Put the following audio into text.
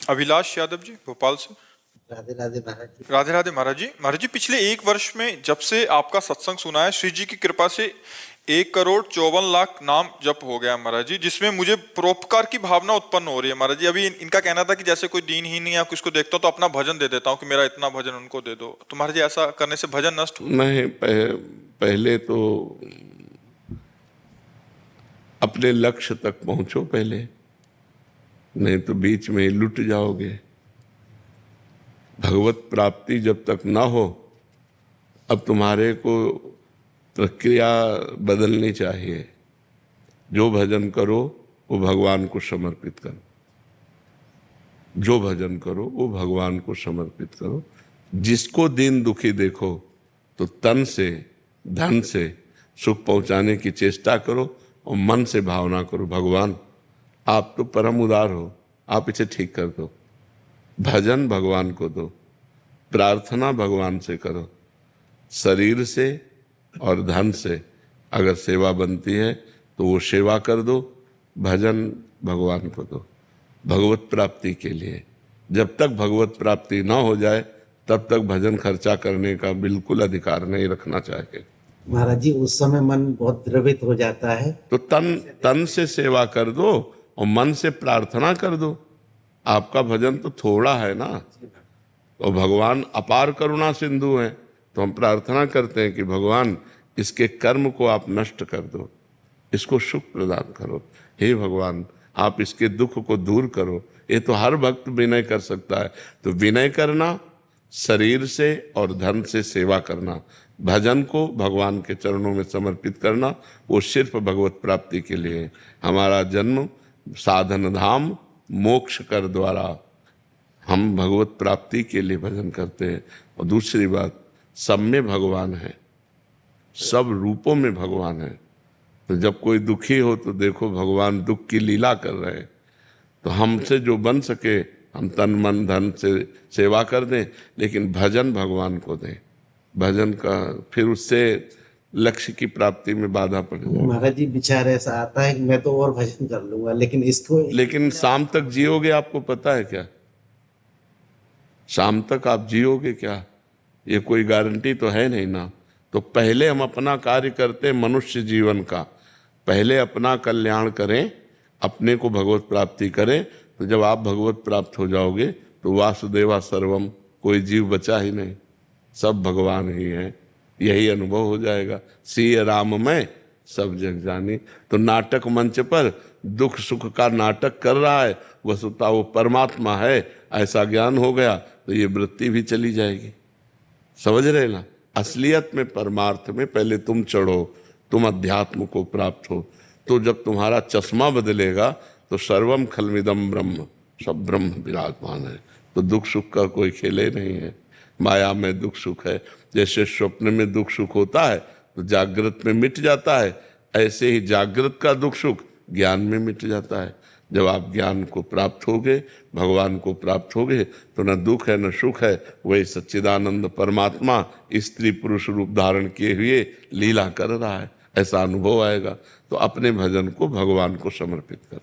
अभिलाष यादव जी भोपाल से। राधे राधे महाराज जी। राधे राधे महाराज जी। महाराज जी, पिछले एक वर्ष में जब से आपका सत्संग सुना है, श्री जी की कृपा से 1,54,00,000 नाम जप हो गया महाराज जी, जिसमें मुझे परोपकार की भावना उत्पन्न हो रही है महाराज जी। अभी इनका कहना था कि जैसे कोई दीनहीन या किसको देखता हूं तो अपना भजन दे देता हूं कि मेरा इतना भजन उनको दे दो। तो महाराज जी, ऐसा करने से भजन नष्ट हो? नहीं, पहले तो अपने लक्ष्य तक पहुंचो पहले, नहीं तो बीच में लुट जाओगे। भगवत प्राप्ति जब तक ना हो, अब तुम्हारे को प्रक्रिया बदलनी चाहिए। जो भजन करो वो भगवान को समर्पित करो, जो भजन करो वो भगवान को समर्पित करो। जिसको दीन दुखी देखो तो तन से धन से सुख पहुंचाने की चेष्टा करो और मन से भावना करो, भगवान आप तो परम उदार हो, आप इसे ठीक कर दो। भजन भगवान को दो, प्रार्थना भगवान से करो। शरीर से और धन से अगर सेवा बनती है तो वो सेवा कर दो, भजन भगवान को दो भगवत प्राप्ति के लिए। जब तक भगवत प्राप्ति ना हो जाए तब तक भजन खर्चा करने का बिल्कुल अधिकार नहीं रखना चाहिए। महाराज जी, उस समय मन बहुत द्रवित हो जाता है, तो तन से सेवा कर दो और मन से प्रार्थना कर दो। आपका भजन तो थोड़ा है ना, तो भगवान अपार करुणा सिंधु हैं, तो हम प्रार्थना करते हैं कि भगवान इसके कर्म को आप नष्ट कर दो, इसको सुख प्रदान करो। हे भगवान, आप इसके दुख को दूर करो। ये तो हर भक्त विनय कर सकता है। तो विनय करना, शरीर से और धन से सेवा करना, भजन को भगवान के चरणों में समर्पित करना, वो सिर्फ भगवत प्राप्ति के लिए। हमारा जन्म साधन धाम मोक्ष कर द्वारा, हम भगवत प्राप्ति के लिए भजन करते हैं। और दूसरी बात, सब में भगवान है, सब रूपों में भगवान है। तो जब कोई दुखी हो तो देखो भगवान दुख की लीला कर रहे हैं। तो हमसे जो बन सके हम तन मन धन से सेवा कर दें, लेकिन भजन भगवान को दें। भजन का फिर उससे लक्ष्य की प्राप्ति में बाधा पड़ जाए। महाराज जी, विचार ऐसा आता है कि मैं तो और भजन कर लूंगा, लेकिन इसको लेकिन शाम तक जियोगे आपको पता है क्या? शाम तक आप जियोगे क्या, ये कोई गारंटी तो है नहीं ना। तो पहले हम अपना कार्य करते हैं मनुष्य जीवन का, पहले अपना कल्याण करें, अपने को भगवत प्राप्ति करें। तो जब आप भगवत प्राप्त हो जाओगे तो वासुदेवा सर्वम, कोई जीव बचा ही नहीं, सब भगवान ही है। यही अनुभव हो जाएगा। सिय राम में सब जग जानी। तो नाटक मंच पर दुख सुख का नाटक कर रहा है, वस्तुतः वो परमात्मा है, ऐसा ज्ञान हो गया तो ये वृत्ति भी चली जाएगी। समझ रहे ना? असलियत में परमार्थ में पहले तुम चढ़ो, तुम अध्यात्म को प्राप्त हो। तो जब तुम्हारा चश्मा बदलेगा तो सर्वम खलमिदम ब्रह्म, सब ब्रह्म विराजमान है। तो दुख सुख का कोई खेले नहीं है। माया में दुख सुख है, जैसे स्वप्न में दुख सुख होता है तो जागृत में मिट जाता है, ऐसे ही जागृत का दुख सुख ज्ञान में मिट जाता है। जब आप ज्ञान को प्राप्त होगे, भगवान को प्राप्त होगे, तो न दुख है न सुख है, वही सच्चिदानंद परमात्मा स्त्री पुरुष रूप धारण किए हुए लीला कर रहा है, ऐसा अनुभव आएगा। तो अपने भजन को भगवान को समर्पित कर।